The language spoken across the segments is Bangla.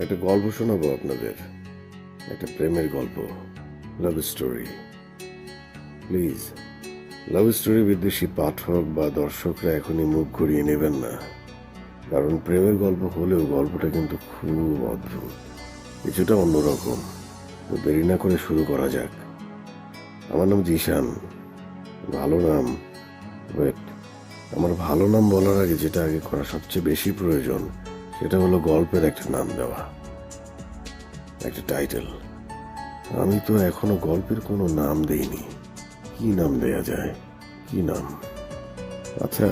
একটা গল্প শোনাবো আপনাদের, একটা প্রেমের গল্প, love story. Please, love story বিদ্বেষী পাঠক বা দর্শকরা এখনই মুখ ঘুরিয়ে নেবেন না, কারণ প্রেমের গল্প হলেও গল্পটা কিন্তু খুব অদ্ভুত, কিছুটা অন্যরকম। তো দেরি না করে শুরু করা যাক। আমার নাম জিশান। ভালো নাম, ওয়েট, আমার ভালো নাম বলার আগে যেটা আগে করা সবচেয়ে বেশি প্রয়োজন সেটা হলো গল্পের একটা নাম দেওয়া, একটা টাইটেল। আমি তো এখনো গল্পের কোনো নাম দেইনি। কি নাম দেয়া যায়? কি নাম? আচ্ছা,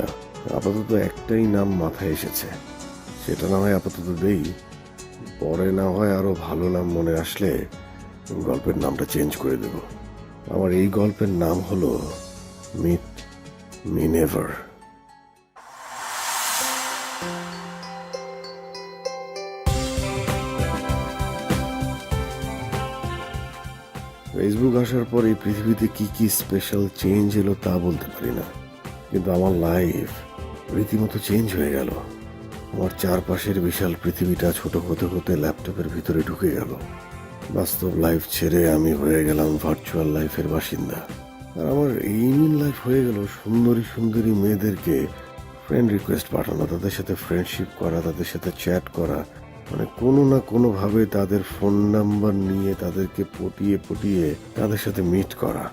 আপাতত একটাই নাম মাথায় এসেছে, সেটা না হয় আপাতত দেই, পরে না হয় আরো ভালো নাম মনে আসলে গল্পের নামটা চেঞ্জ করে দেব। আমার এই গল্পের নাম হলো মিট মি নেভার। ফেসবুক আসার পর এই পৃথিবীতে কি কি স্পেশাল চেঞ্জ এলো তা বলতে পারি না, কিন্তু আমার লাইফ রীতিমতো চেঞ্জ হয়ে গেল। আমার চারপাশের বিশাল পৃথিবীটা ছোট হতে হতে ল্যাপটপের ভিতরে ঢুকে গেল। বাস্তব লাইফ ছেড়ে আমি হয়ে গেলাম ভার্চুয়াল লাইফের বাসিন্দা। আর আমার এইমিন লাইফ হয়ে গেল সুন্দরী সুন্দরী মেয়েদেরকে ফ্রেন্ড রিকোয়েস্ট পাঠানো, তাদের সাথে ফ্রেন্ডশিপ করা, তাদের সাথে চ্যাট করা, মানে কোনো না কোনো ভাবে তাদের ফোন নাম্বার নিয়ে তাদেরকে পটিয়ে পটিয়ে তাদের সাথে মিট করা।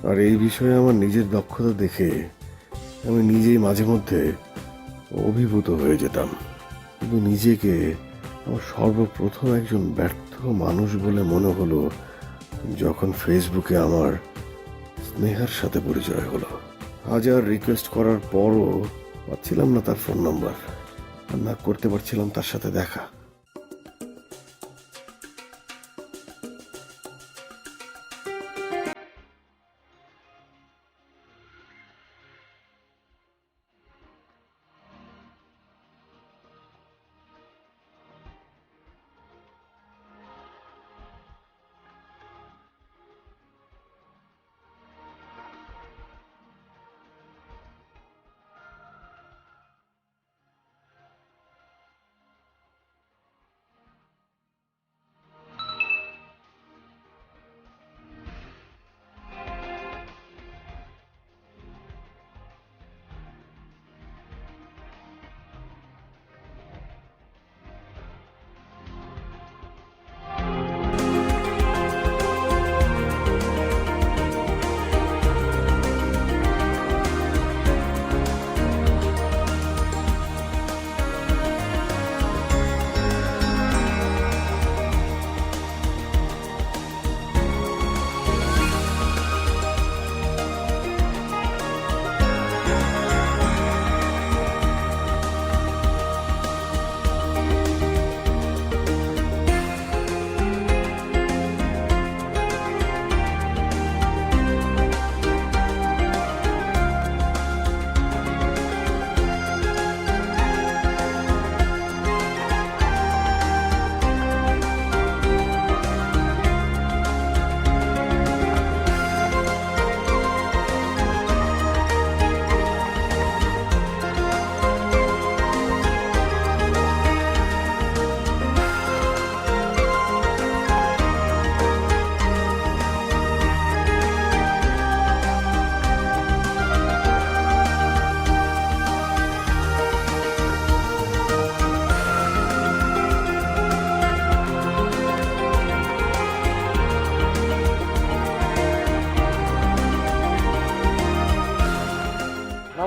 আর এই বিষয়ে আমার নিজের দক্ষতা দেখে আমি নিজেই মাঝে মধ্যে অভিভূত হয়ে যেতাম, কিন্তু নিজেকে আমার সর্বপ্রথম একজন ব্যর্থ মানুষ বলে মনে হলো যখন ফেসবুকে আমার স্নেহার সাথে পরিচয় হলো। হাজার রিকোয়েস্ট করার পরও পাচ্ছিলাম না তার ফোন নাম্বার, আর না করতে পারছিলাম তার সাথে দেখা।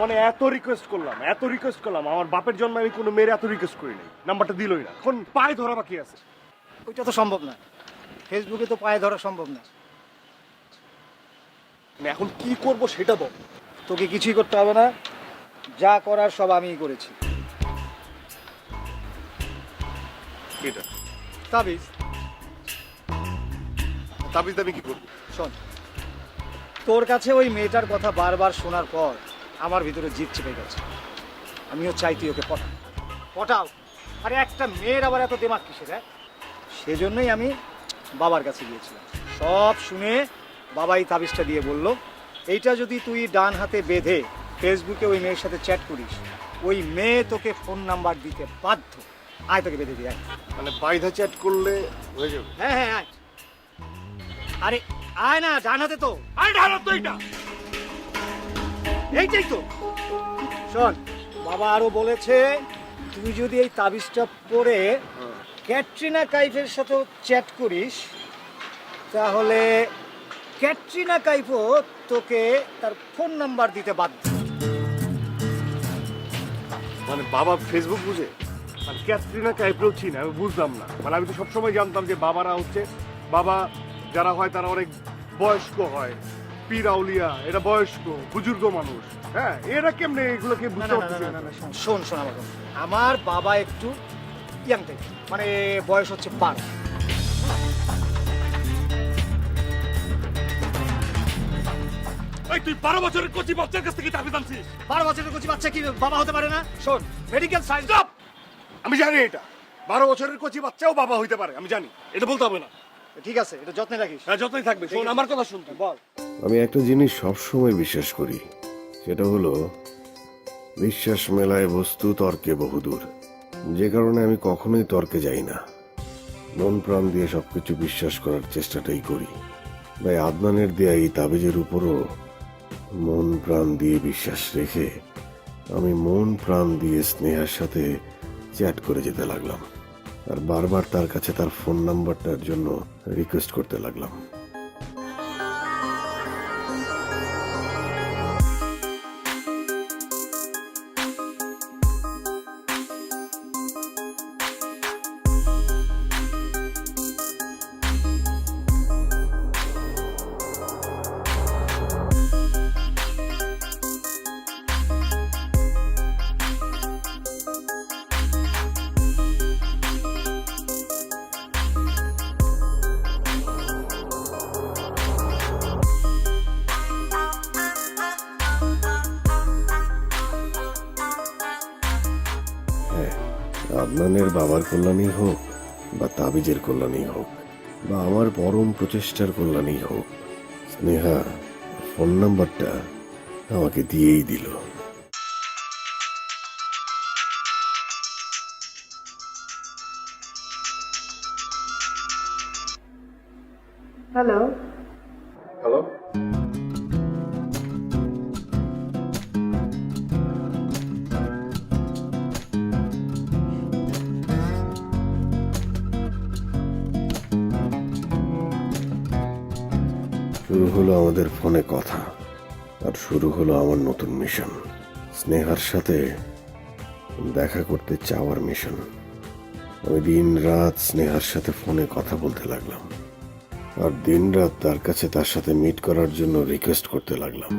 মানে এত রিকোয়েস্ট করলাম আমার বাপের জন্য আমি কোনো মেয়ের এত রিকোয়েস্ট করি নাই, নাম্বারটা দিলই না। এখন পায়ে ধরা বাকি আছে। ওইটা তো সম্ভব না, ফেসবুকে তো পায়ে ধরা সম্ভব না। আমি এখন কি করব সেটা বল। তোকে কিছুই করতে হবে না, যা করার সব আমিই করেছি। এটা তাবিজ। তাবিজ আমি কি করবো? শোন, তোর কাছে ওই মেয়েটার কথা বারবার শোনার পর আমার ভিতরে জিদ চেপে গেছে। আমিও চাই তুই ওকে পটাও। আরে একটা মেয়ের আবার এত দিমাগ কিসের? সেজন্যই আমি বাবার কাছে গিয়েছিলাম। সব শুনে বাবাই তাবিজটা দিয়ে বলল, এইটা যদি তুই ডান হাতে বেঁধে ফেসবুকে ওই মেয়ের সাথে চ্যাট করিস, ওই মেয়ে তোকে ফোন নাম্বার দিতে বাধ্য। আয় তোকে বেঁধে দিই, আয়। মানে বাইধা চ্যাট করলে হয়ে যাবে? হ্যাঁ হ্যাঁ আয়। আরে আয় না, ডান হাতে তো। আরে ঢালো তো এটা। এইটাই তো। শোন, বাবা আরো বলেছে তুই যদি এই তাবিজটা পরে ক্যাটরিনা কাইফের সাথে চ্যাট করিস তাহলে ক্যাটরিনা কাইফও তোকে তার ফোন নাম্বার দিতে বাধ্য। মানে বাবা ফেসবুক বুঝে? মানে ক্যাটরিনা কাইফেও চিনি আমি বুঝলাম না। মানে আমি তো সবসময় জানতাম যে বাবারা হচ্ছে, বাবা যারা হয় তারা অনেক বয়স্ক হয়, পীর আউলিয়া, এটা বয়স্ক বুজুর্গ মানুষ। হ্যাঁ, এরা কেমনে এগুলোকে না বুঝতে না না পারতেছে না, না? না, না, শোন শোন আমার কথা। আমার বাবা একটু ইয়াং টাইপ, মানে বয়স হচ্ছে 12। এই তুই 12 বছরের কচি বাচ্চার কাছ থেকে তাবিজ আনছিস? 12 বছরের কচি বাচ্চা কি বাবা হতে পারে না? শোন, মেডিকেল সায়েন্স। চুপ! আমি জানি এটা 12 বছরের কচি বাচ্চাও বাবা হইতে পারে, আমি জানি। এটা বলতে হবে না। ঠিক আছে, এটা যত্নে রাখিস। হ্যাঁ, যতই থাকবে। শোন আমার কথা শুনতে বল। আমি একটা জিনিস সবসময় বিশ্বাস করি, সেটা হলো বিশ্বাস মেলায় বস্তু তর্কে বহুদূর। যে কারণে আমি কখনোই তর্কে যাই না, মন প্রাণ দিয়ে সবকিছু বিশ্বাস করার চেষ্টাটাই করি। তাই আদনানের দেয়া এই তাবিজের উপরও মন প্রাণ দিয়ে বিশ্বাস রেখে আমি মন প্রাণ দিয়ে স্নেহার সাথে চ্যাট করে যেতে লাগলাম, আর বারবার তার কাছে তার ফোন নাম্বারটার জন্য রিকোয়েস্ট করতে লাগলাম। আদনানের বাবার কল্যাণই হোক বা তাবিজের কল্যাণই হোক বা আমার পরম প্রচেষ্টার কল্যাণই হোক, স্নেহা ফোন নাম্বারটা আমাকে দিয়েই দিল। হ্যালো। হ্যালো, শুরু হলো আমাদের ফোনে কথা, আর শুরু হলো আমার নতুন মিশন, স্নেহার সাথে দেখা করতে চাওয়ার মিশন। আমি দিন রাত স্নেহার সাথে ফোনে কথা বলতে লাগলাম, আর দিন রাত তার কাছে তার সাথে মিট করার জন্য রিকোয়েস্ট করতে লাগলাম।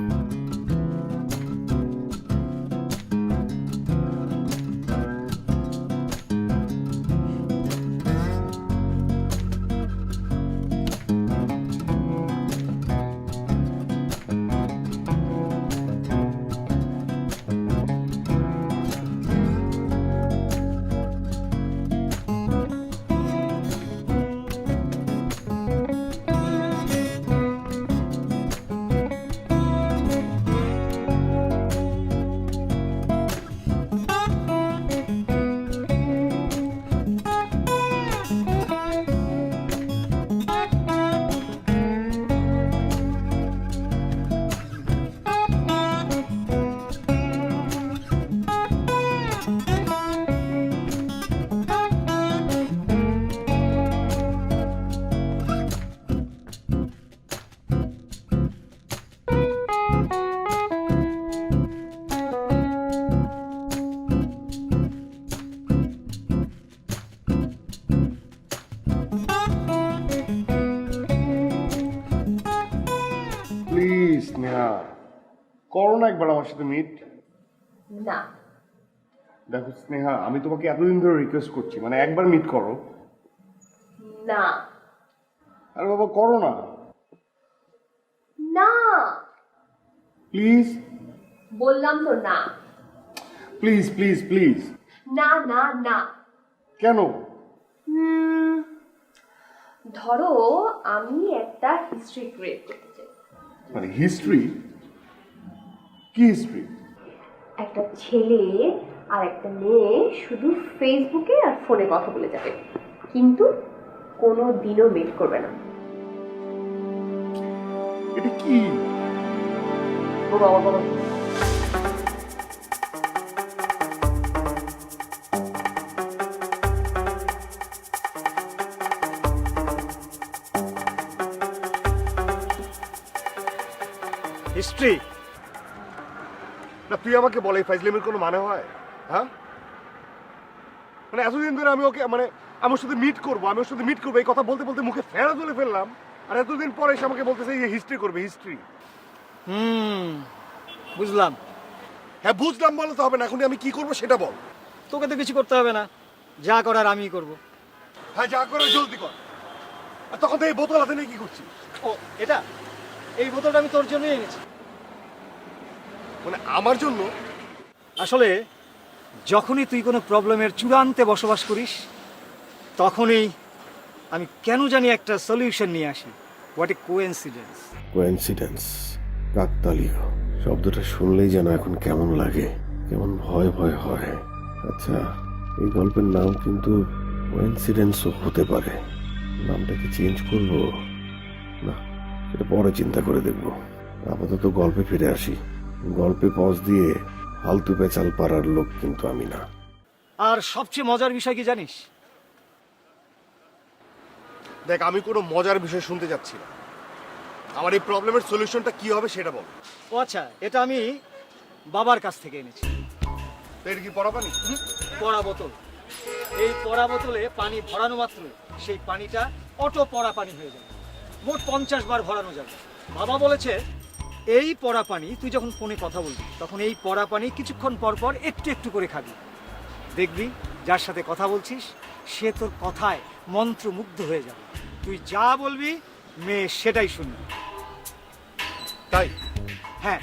প্লিজ স্নেহা, করো না একবার আমার সাথে মিট। না, দেখো স্নেহা, আমি তোমাকে এতদিন ধরে রিকোয়েস্ট করছি, মানে একবার মিট করো। না, আরে বাবা করো না না, প্লিজ, বললাম তো না। Please please please. না না না। কেন? ধরো আমি একটা হিস্ট্রি ক্রিয়েট করতে চাই। মানে হিস্ট্রি? কি হিস্ট্রি? একটা ছেলে আর একটা মেয়ে শুধু ফেসবুকে আর ফোনে কথা বলে যাবে, কিন্তু কোনো দিনও মেট করবে না। এটা কি? শোনো আমার কথা শোনো। হিস্ট্রি না তুই আমাকে বলে ফাইজলামের কোনো মানে হয়? হ্যাঁ, মানে এতদিন ধরে আমি ওকে মানে আমার সাথে মিট করবো, আমি ওর সাথে মিট করবো এই কথা বলতে বলতে মুখে ফেরা তুলে ফেললাম, আর এতদিন পরে এসে আমাকে বলতেছে যে হিস্ট্রি করবে, হিস্ট্রি। বুঝলাম। হ্যাঁ বুঝলাম বলে তো হবে না, এখন আমি কি করবো সেটা বল। তোকে তো কিছু করতে হবে না, যা করার আমিই করব। হ্যাঁ যা করে জলদি কর। আর তখন তো এই বোতল হাতে নিয়ে কি করছিস? ও এটা, এই বোতলটা আমি তোর জন্যই এনেছি। মানে আমার জন্য? আসলে যখনই তুই কোনো প্রবলেমের চূড়ান্তে বসবাস করিস, তখনই আমি কেন জানি একটা সলিউশন নিয়ে আসি। What a coincidence. কোইন্সিডেন্স, কাকতালীয় শব্দটা শুনলেই যেন এখন কেমন লাগে, কেমন ভয় ভয় হয়। আচ্ছা, এই গল্পের নাম কিন্তু কোইন্সিডেন্সও হতে পারে। নামটা কি চেঞ্জ করব? না, সেটা পরে চিন্তা করে দেখব। আপাতত গল্পে ফিরে আসি। গল্পে পজ দিয়ে ফালতু পেঁচাল পাড়ার লোক কিন্তু আমি না। আর সবচেয়ে মজার বিষয় কি জানিস? দেখ, আমি কোনো মজার বিষয় শুনতে যাচ্ছি না, আমার এই প্রবলেমের সলিউশনটা কি হবে সেটা বল। ও আচ্ছা, এটা আমি বাবার কাছ থেকে এনেছি। তো এটা কি পড়া পানি? পড়া বোতল। এই পড়া বোতলে পানি ভরানো মাত্র সেই পানিটা অটো পড়া পানি হয়ে যাবে। মোট 50 বার ভরানো যাবে। বাবা বলেছে এই পড়া পানি তুই যখন ফোনে কথা বলবি তখন এই পড়া পানি কিছুক্ষণ পর পর একটু একটু করে খাবি। দেখবি যার সাথে কথা বলছিস সে তোর কথায় মন্ত্রমুগ্ধ হয়ে যাবে। তুই যা বলবি মেয়ে সেটাই শুনবে। তাই? হ্যাঁ,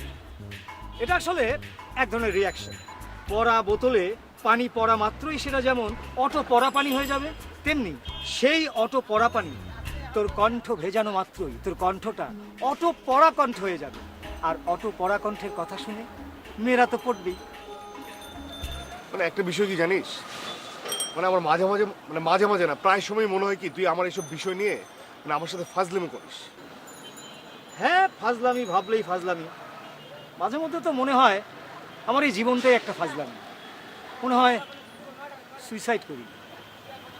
এটা আসলে এক ধরনের রিয়াকশন। পড়া বোতলে পানি পড়া মাত্রই সেটা যেমন অটো পড়া পানি হয়ে যাবে, তেমনি সেই অটো পড়া পানি তোর কণ্ঠ ভেজানো মাত্রই তোর কণ্ঠটা অটো পড়া কণ্ঠ হয়ে যাবে। আর অটো পড়া কণ্ঠের কথা শুনে মেয়েরা তো পড়বেই। মানে একটা বিষয় কি জানিস, মানে আমার মাঝে মাঝে, মানে মাঝে মাঝে না, প্রায় সময় মনে হয় কি তুই আমার এইসব বিষয় নিয়ে মানে আমার সাথে ফাজলামি করিস। হ্যাঁ, ফাজলামি ভাবলেই ফাজলামি। মাঝে মধ্যে তো মনে হয় আমার এই জীবনটাই একটা ফাজলামি। মনে হয় সুইসাইড করি।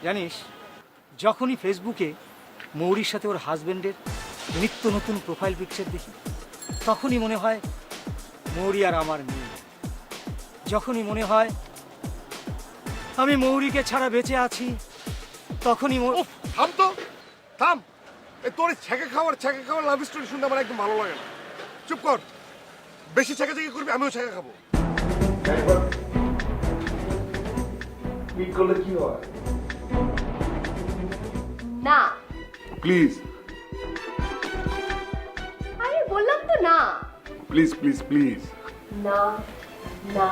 জানিস, যখনই ফেসবুকে মৌরির সাথে ওর হাজবেন্ডের নিত্য নতুন প্রোফাইল পিকচার দেখি তখনই মনে হয় মৌরি আর আমার মেয়ে। যখনই মনে হয় আমি মৌরিকে ছাড়া বেঁচে আছি তখনই উফ, থাম তো, থাম। এই তোর ছ্যাঁকা খাওয়ার লাভ স্টোরি শুনতে আমার একদম ভালো লাগে না। চুপ কর, বেশি ছ্যাঁকা ছ্যাঁকা করবি আমিও ছ্যাঁকা খাবো। মিট করলে কি হয়? না, প্লিজ আরে বললাম তো না। Please please please. না না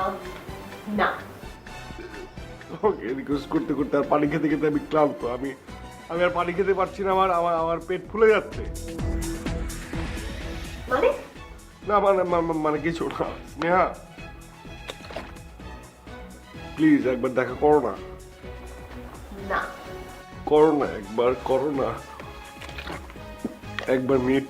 না। ওকে রিকোয়েস্ট করতে করতে আর পানি খেতে খেতে আমি ক্লান্ত। আমি আর পানি খেতে পারছি না, আমার পেট ফুলে যাচ্ছে। মানে না মানে কিছু না। স্নেহা প্লিজ একবার দেখা করো না। না, করো না, একবার করো না, একবার মিট।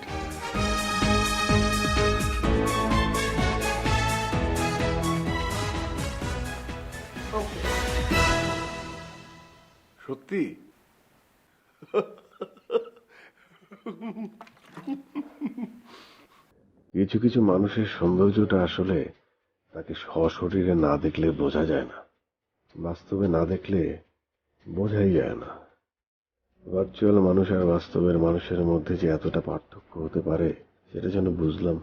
ওকে। সত্যি? কিছু কিছু মানুষের সৌন্দর্যটা আসলে তাকে সশরীরে না দেখলে বোঝা যায় না, বাস্তবে না দেখলে বোঝাই যায় না। ভার্চুয়াল মানুষ আর বাস্তবের মানুষের মধ্যে যে এতটা পার্থক্য হতে পারে সেটা যেন বুঝলাম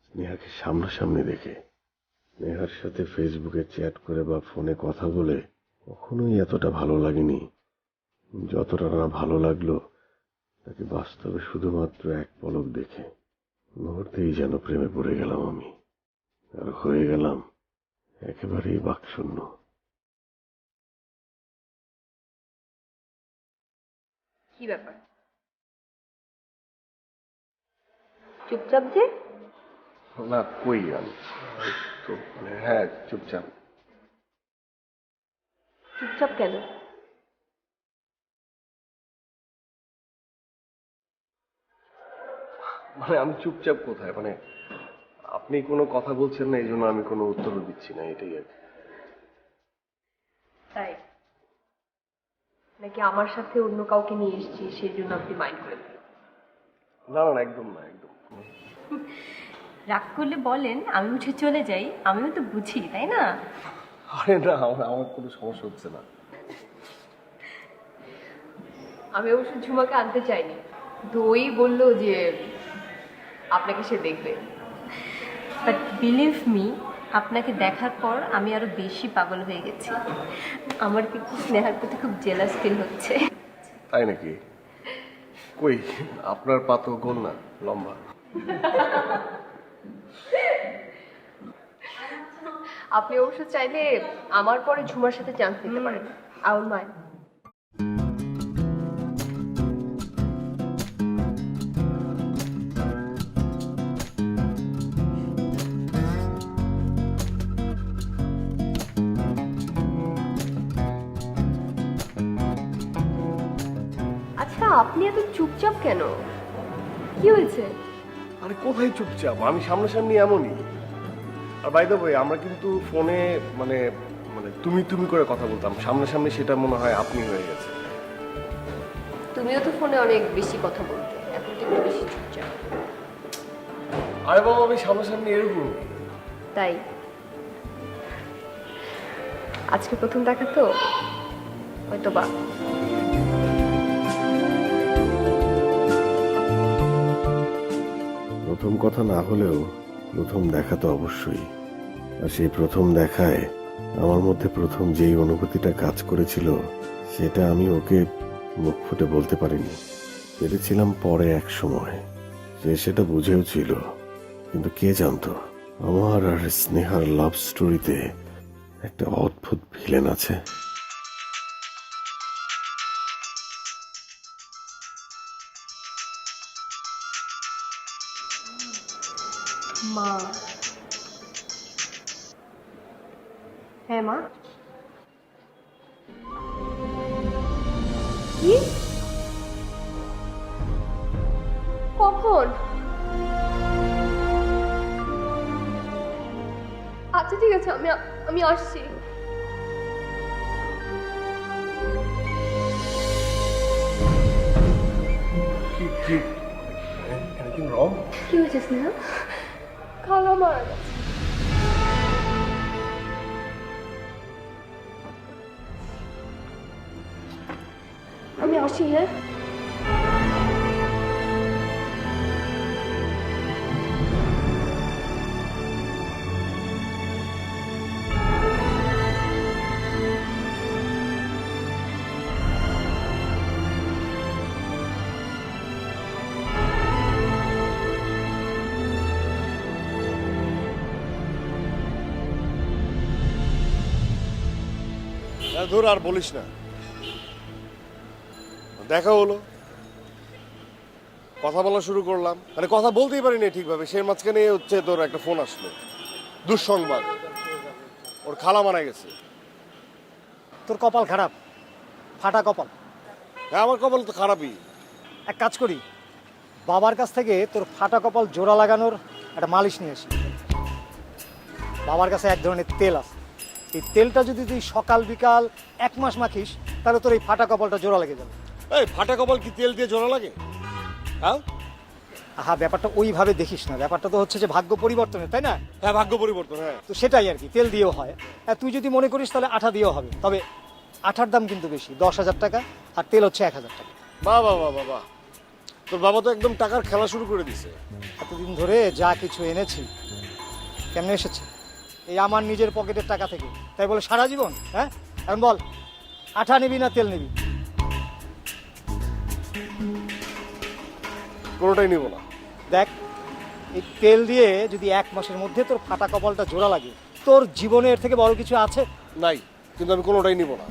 স্নেহাকে সামনাসামনি দেখে। স্নেহার সাথে ফেসবুকে চ্যাট করে বা ফোনে কথা বলে কখনোই এতটা ভালো লাগেনি যতটা না ভালো লাগলো তাকে বাস্তবে শুধুমাত্র এক পলক দেখে। মুহূর্তেই যেন প্রেমে পড়ে গেলাম আমি, আর হয়ে গেলাম একেবারেই বাকশূন্য। কি ব্যাপার, চুপচাপ যে? না কই আমি তো মানে হ্যাঁ চুপচাপ। চুপচাপ কেন? মানে আমি চুপচাপ কোথায়, মানে আপনি কোনো কথা বলছেন না, এই জন্য আমি কোনো উত্তর দিচ্ছি না, এটাই আর কি। তাই নাকি আমার সাথে অন্য কাউকে নিয়ে এসেছি সেই জন্য আপনি মাইন্ড করে দিলেন? না না না, একদম না, একদম। রাগ করলে বলেন, আমি উঠে চলে যাই, আমিও তো বুঝি, তাই না? আরে না, আমার কোনো সমস্যা হচ্ছে না। আমি অবশ্য ঝুমাকে আনতে চাইনি, দই বললো যে আপনাকে সে দেখবে। বাট বিলিভ মি, আপনাকে দেখার পর আমি আরো বেশি পাগল হয়ে গেছি। আমার কিন্তু স্নেহার প্রতি খুব জেলাস ফিল হচ্ছে। তাই নাকি? কই, আপনার পা তো গোল না, লম্বা। আপনি অবশ্য চাইলে আমার পরে ঝুমার সাথে চান্স নিতে পারেন। Out my. আচ্ছা, আপনি এত চুপচাপ কেন? কি হয়েছে? আরে কোথায় চুপচাপ, আমি সামনাসামনি এমনই। আর বাই দ্য ওয়ে, আমরা কিন্তু ফোনে মানে মানে তুমি তুমি করে কথা বলতাম, সামনাসামনি সেটা মনে হয় আপনি হয়ে গেছে। তুমিও তো ফোনে অনেক বেশি কথা বলতে, এখন তো একটু বেশি চুপচাপ। আরে বাবা, আমি সামনাসামনি এরকম। তাই আজকে প্রথম দেখা তো, হয়তো বা। প্রথম কথা না হলেও প্রথম দেখা তো অবশ্যই। আর সেই প্রথম দেখায় আমার মধ্যে প্রথম যেই অনুভূতিটা কাজ করেছিল সেটা আমি ওকে মুখ ফুটে বলতে পারিনি। পেরেছিলাম পরে এক সময়, যে সেটা বুঝেও ছিল, কিন্তু কে জানতো আমার আর স্নেহার লাভ স্টোরিতে একটা অদ্ভুত ভিলেন আছে। মা? হ্যাঁ মা। কি? কখন? আচ্ছা ঠিক আছে, আমি আসছি। কি কি এনিথিং রং? কি হয়েছে স্নেহা? খালা মারা গেছে। আমি আসি, হ্যাঁ? ধর আর বলিস না, দেখা হলো, কথা বলা শুরু করলাম, মানে কথা বলতেই পারিনি ঠিকভাবে, সে মাঝখানে হচ্ছে তোর একটা ফোন আসলো, দুঃসংবাদ, ওর খালা মারা গেছে। তোর কপাল খারাপ, ফাটা কপাল। হ্যাঁ, আমার কপাল তো খারাপই। এক কাজ করি, বাবার কাছ থেকে তোর ফাটা কপাল জোড়া লাগানোর একটা মালিশ নিয়ে আসি। বাবার কাছে এক ধরনের তেল আছে, এই তেলটা যদি তুই সকাল বিকাল 1 মাস মাখিস তাহলে তোর এই ফাটা কপালটা জোড়া লেগে যাবে। এই ফাটা কপাল কি তেল দিয়ে জোড়া লাগে? হ্যাঁ আহা, ব্যাপারটা ওইভাবে দেখিস না, ব্যাপারটা তো হচ্ছে যে ভাগ্য পরিবর্তনের, তাই না? হ্যাঁ, ভাগ্য পরিবর্তন, হ্যাঁ। তো সেটাই আর কি, তেল দিয়েও হয়। আর তুই যদি মনে করিস তাহলে আঠা দিয়েও হবে, তবে আঠার দাম কিন্তু বেশি, 10,000 টাকা, আর তেল হচ্ছে 1,000 টাকা। বাহ বাহ বাহ বাহ বাহ, তোর বাবা তো একদম টাকার খেলা শুরু করে দিছে। এতদিন ধরে যা কিছু এনেছি কেমনে এসেছে? এই আমার নিজের পকেটের টাকা থেকে, তাই বলে সারা জীবন? হ্যাঁ, এখন বল, আঠা নিবি না তেল নিবি? কোনোটাই নিব না। দেখ, এই তেল দিয়ে যদি 1 মাসের মধ্যে তোর ফাটা কপালটা জোড়া লাগে, তোর জীবনে এর থেকে বড় কিছু আছে? নাই, কিন্তু আমি কোনোটাই নিব না।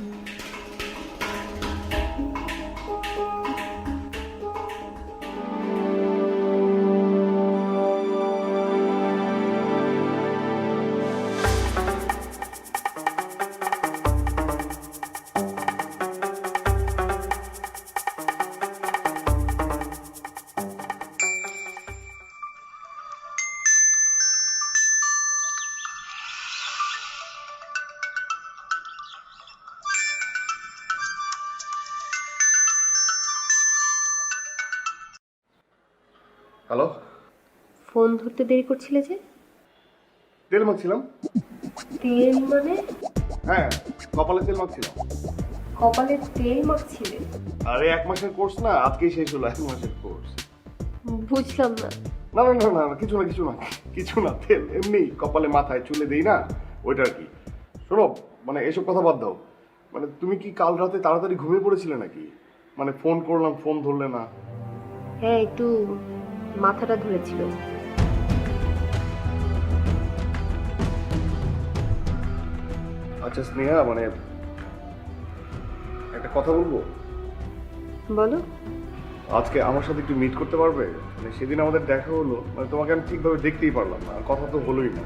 হ্যালো, ফোন ধরতে দেরি করছিলে যে? তেল মাখছিলাম। তেল মানে? হ্যাঁ, কপালে তেল মাখছিলাম। কপালে তেল মাখছিলে? আরে 1 মাসের কোর্স না, আজকেই শেষ হলো 1 মাসের কোর্স। বুঝলাম না। না না না না না, কিছু না কিছু না কিছু না, তেল এমনি কপালে মাথায় চুলে দেই না, ওইটা আর কি। শোনো, মানে এসব কথা বাদ দাও। মানে তুমি কি কাল রাতে তাড়াতাড়ি ঘুমিয়ে পড়েছিলে নাকি? মানে ফোন করলাম, ফোন ধরলে না। হ্যাঁ, একটু মাথাটা ধরেছিল। আচ্ছা স্নেহা, মানে একটা কথা বলবো। বলো। আজকে আমার সাথে একটু মিট করতে পারবে? মানে সেদিন আমাদের দেখা হলো, মানে তোমাকে আমি ঠিকভাবে দেখতেই পারলাম না, আর কথা তো হলোই না।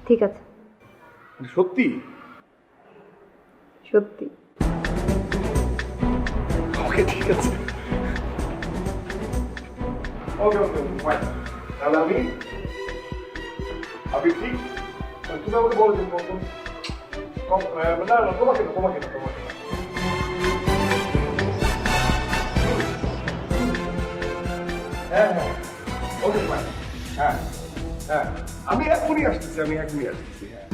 ঠিক আছে। মানে সত্যি? সত্যি। ওকে, ঠিক আছে। ওকে ওকে ফাইন। তাহলে আমি ঠিক, তুমি আমাকে বলো যে কখন, না না তোমাকে না, তোমাকে না, তোমাকে না। হ্যাঁ হ্যাঁ, ওকে ফাইন। হ্যাঁ হ্যাঁ, আমি এখনই আসতেছি, হ্যাঁ।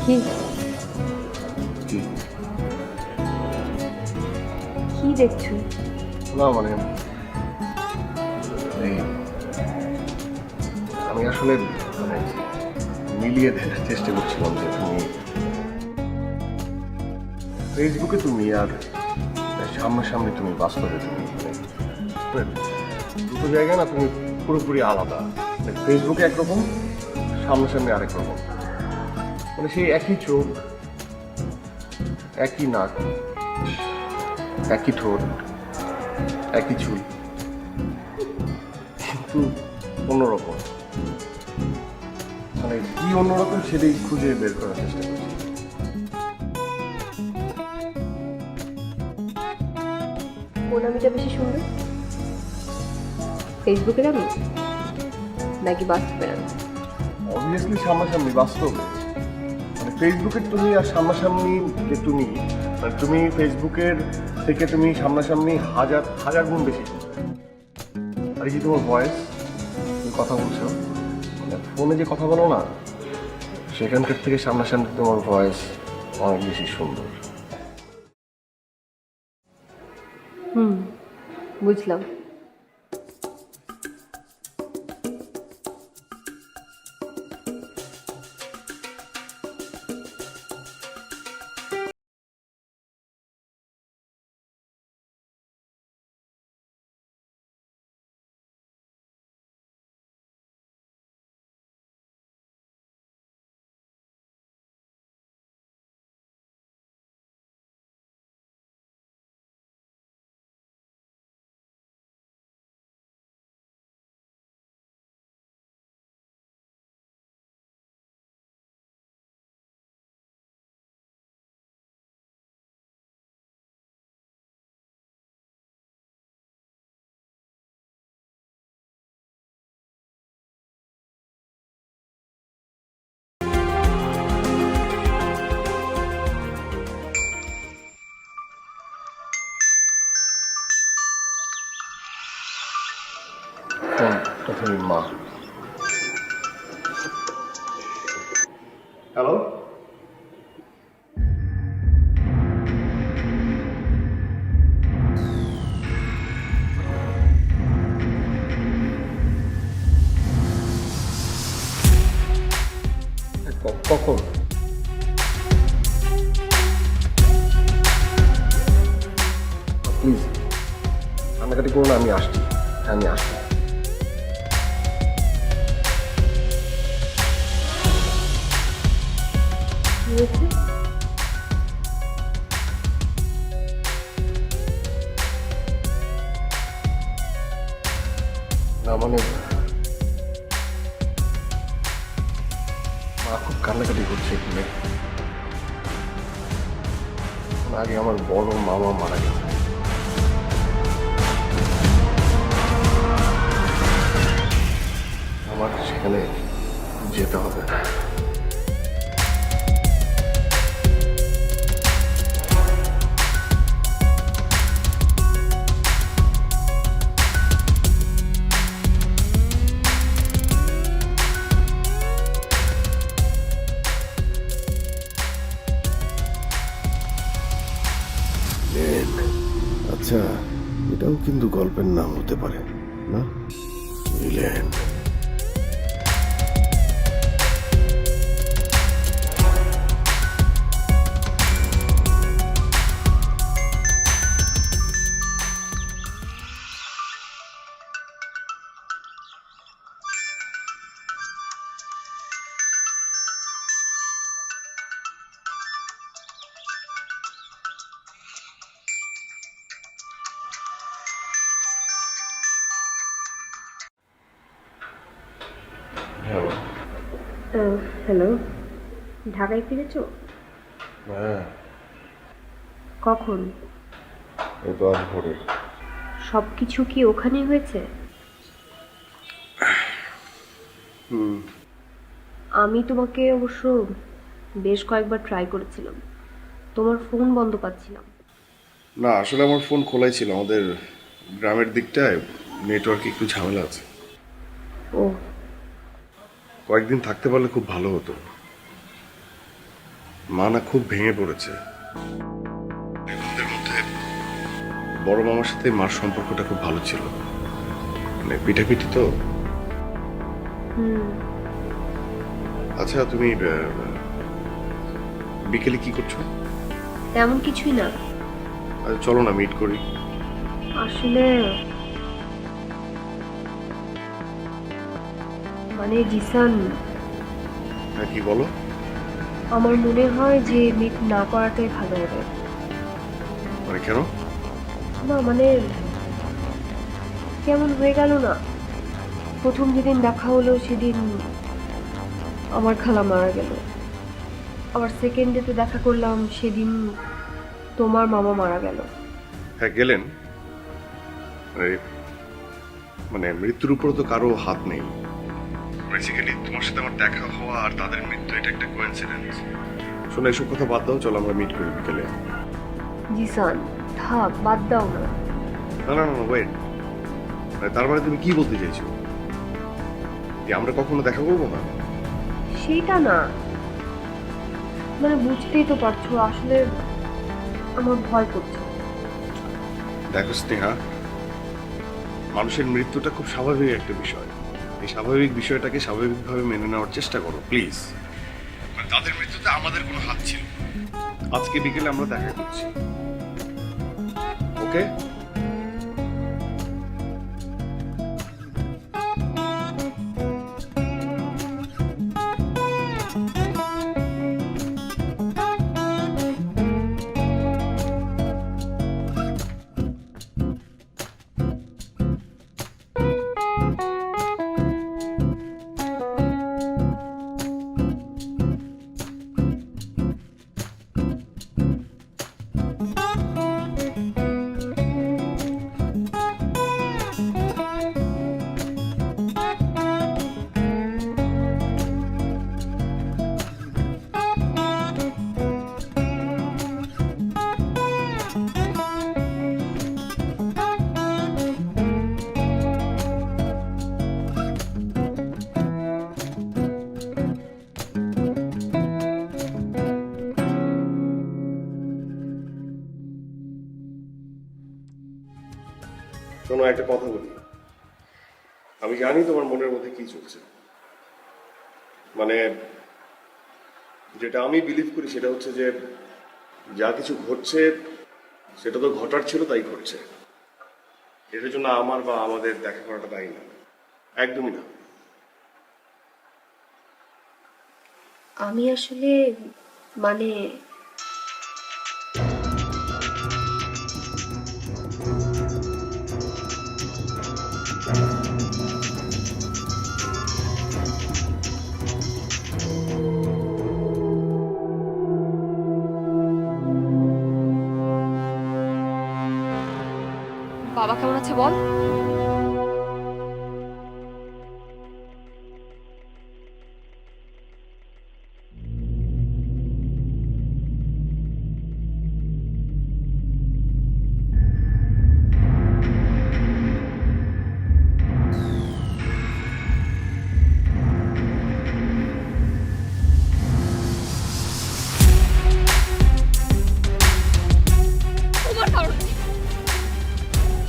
কি কি? কি দেখছো? না মানে এই, আমি আসলে মানে মিলিয়ে দেখার চেষ্টা করছিলাম যে তুমি ফেসবুকে তুমি আর সামনাসামনি তুমি বাস্তবে তুমি মানে দুটো জায়গায় না তুমি পুরোপুরি আলাদা। মানে ফেসবুকে একরকম, সামনাসামনি আরেক রকম। মানে সেই একই চোখ, একই নাক, একই ঠোঁট, একই চুল, কিন্তু অন্যরকম। মানে কি অন্যরকম সেটাই খুঁজে বের করার চেষ্টা করছি। কোন আমিটা বেশি সুন্দর? ফেসবুকের আমি নাকি বাস্তবের আমি? অবভিয়াসলি সামনাসামনি, বাস্তব। মানে ফেসবুকের তুমি আর সামনাসামনি যে তুমি, মানে তুমি ফেসবুকের থেকে তুমি সামনাসামনি হাজার হাজার গুণ বেশি। আর এই যে তোমার ভয়েস, তুমি কথা বলছো, মানে ফোনে যে কথা বলো না, সেখানকার থেকে সামনাসামনি তোমার ভয়েস অনেক বেশি সুন্দর। বুঝলাম। প্রথমে মা। হ্যালো, কখন? প্লিজ কান্নাকাটি করো না, আমি আসছি। হ্যাঁ, আমি আসছি। না মানে মা খুব কান্নাকাটি করছে এখানে। আগে আমার বড় মামা মারা গেছে। আমার সেখানে যেতে হবে। লেন, আচ্ছা এটাও কিন্তু গল্পের নাম হতে পারে না? ভিলেন। হ্যালো, ঢাকায় ফিরেছো? হ্যাঁ, কখন? এই তো আজ ভোরে। সব কিছু কি ওখানেই হয়েছে? আমি তোমাকে অবশ্য বেশ কয়েকবার ট্রাই করেছিলাম, তোমার ফোন বন্ধ পাচ্ছিলাম। না, আসলে আমার ফোন খোলাই ছিল। আমাদের গ্রামের দিকটায় নেটওয়ার্কে একটু ঝামেলা আছে। ও, কয়েকদিন থাকতে পারলে খুব ভালো হতো। মা না খুব ভেঙে পড়েছে। আমাদের মধ্যে বড় মামার সাথে মার সম্পর্কটা খুব ভালো ছিল, মানে পিঠাপিঠি তো। আচ্ছা, তুমি বিকেলে কি করছো? তেমন কিছুই না। আচ্ছা, চলো না মিট করি। আসলে মানে জিসান, হ্যাঁ, কি বলো? আমার মনে হয় যে মিট না করাটাই ভালো হবে। মানে কেন? না মানে কেমন হয়ে গেল না, প্রথম যেদিন দেখা হলো সেদিন আমার খালা মারা গেল, আবার সেকেন্ড ডেতে দেখা করলাম সেদিন তোমার মামা মারা গেল। হ্যাঁ, গেলেন। মানে মৃত্যুর উপর তো কারো হাত নেই। বেসিক্যালি তোমার সাথে আমার দেখা হওয়া আর তাদের মৃত্যু, এটা একটা কোইন্সিডেন্স। শোনো, এসব কথা বাদ দাও, চলো আমরা মিট করি বিকেলে। জিসান থাক, বাদ দাও না। না না না, ওয়েট। তার মানে তুমি কি বলতে চাইছো যে আমরা কখনো দেখা করবো না? সেটা না, মানে বুঝতেই তো পারছো আসলে আমার ভয় করছে। দেখো স্নেহা, মানুষের মৃত্যুটা খুব স্বাভাবিক একটা বিষয়। এই স্বাভাবিক বিষয়টাকে স্বাভাবিকভাবে মেনে নেওয়ার চেষ্টা করো প্লিজ। তাদের মৃত্যুতে আমাদের কোনো হাত ছিল না। আজকে বিকেলে আমরা দেখা করছি, ওকে? শোনো, একটা কথা বলি। আমি জানি তোমার মনের মধ্যে কি চলছে। মানে যেটা আমি বিলিভ করি সেটা হচ্ছে যে যা কিছু ঘটছে সেটা তো ঘটার ছিল, তাই ঘটছে। এটার জন্য আমার বা আমাদের দেখা করাটা দায়ী না, একদমই না। আমি আসলে মানে বল।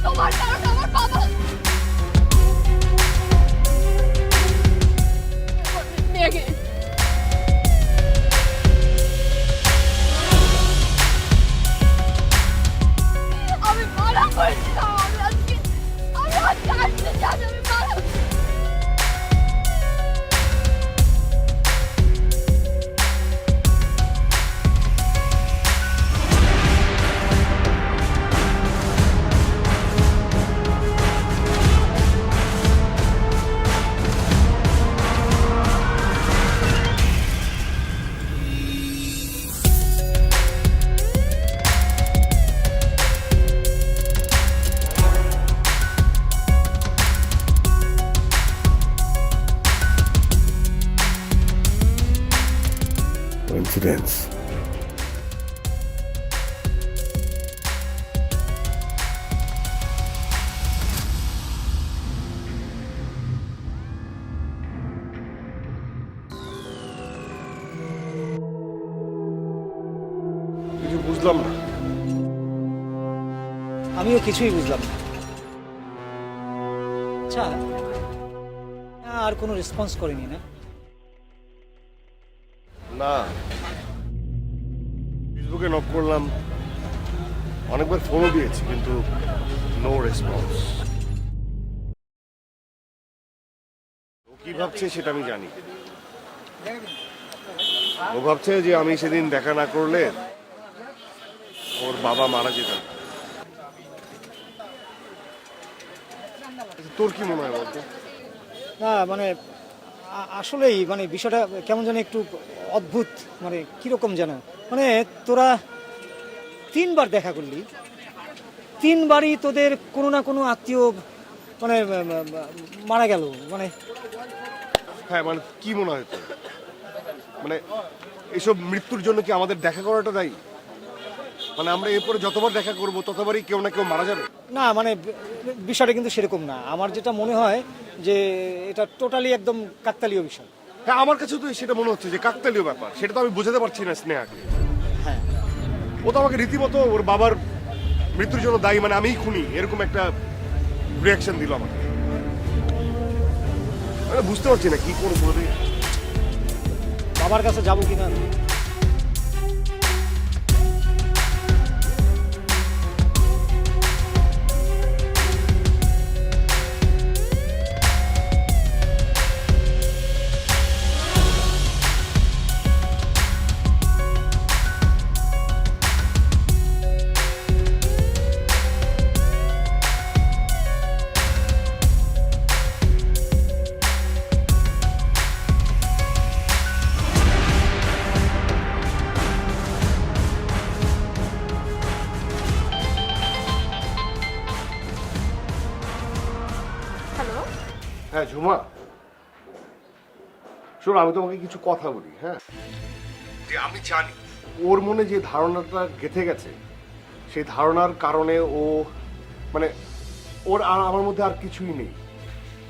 তোমার কারণে আমার বাবা মেয়েকে আমি মারা করেছিলাম। আমি আজকে আসতে জানি আমি মারা কোইন্সিডেন্স। কিছু বুঝলাম না। আমিও কিছুই বুঝলাম না। আচ্ছা, আর কোনো রেসপন্স করেনি না? না, ফেসবুকে নক করলাম, অনেকবার ফোনও দিয়েছি, কিন্তু নো রেসপন্স। ও কি ভাবছে সেটা আমি জানি। ও ভাবছে যে আমি সেদিন দেখা না করলে ওর বাবা মারা যেতেন। তোর কি মনে হয় বলতো? না মানে আসলেই মানে বিষয়টা কেমন যেন একটু অদ্ভুত, মানে কিরকম যেন, মানে তোরা 3 বার দেখা করলি, 3 বারই তোদের কোনো না কোনো আত্মীয় মানে মারা গেল, মানে হ্যাঁ, মানে কি মনে হয় তোর? মানে এসব মৃত্যুর জন্য কি আমাদের দেখা করাটা দায়ী? মানে আমরা এরপরে যতবার দেখা করব ততবারই কেউ না কেউ মারা যাবে। না মানে বিষয়টা কিন্তু সেরকম না। আমার যেটা মনে হয় যে এটা টোটালি একদম কাকতালীয় বিষয়। হ্যাঁ, আমার কাছে তো সেটা মনে হচ্ছে যে কাকতালীয় ব্যাপার। সেটা তো আমি বোঝাতে পারছি না স্নেহাকে। হ্যাঁ, ও তো আমাকে রীতিমতো ওর বাবার মৃত্যুর জন্য দায়ী, মানে আমিই খুনি, এরকম একটা রিয়াকশন দিল আমাকে। মানে বুঝতে পারছি না কি করবো। বাবার কাছে যাবো কিনা। হ্যালো। হ্যাঁ ঝুমা, শোনো, আমি তোমাকে কিছু কথা বলি। হ্যাঁ, যে আমি জানি ওর মনে যে ধারণাটা গেঁথে গেছে, সেই ধারণার কারণে ও মানে ওর আর আমার মধ্যে আর কিছুই নেই।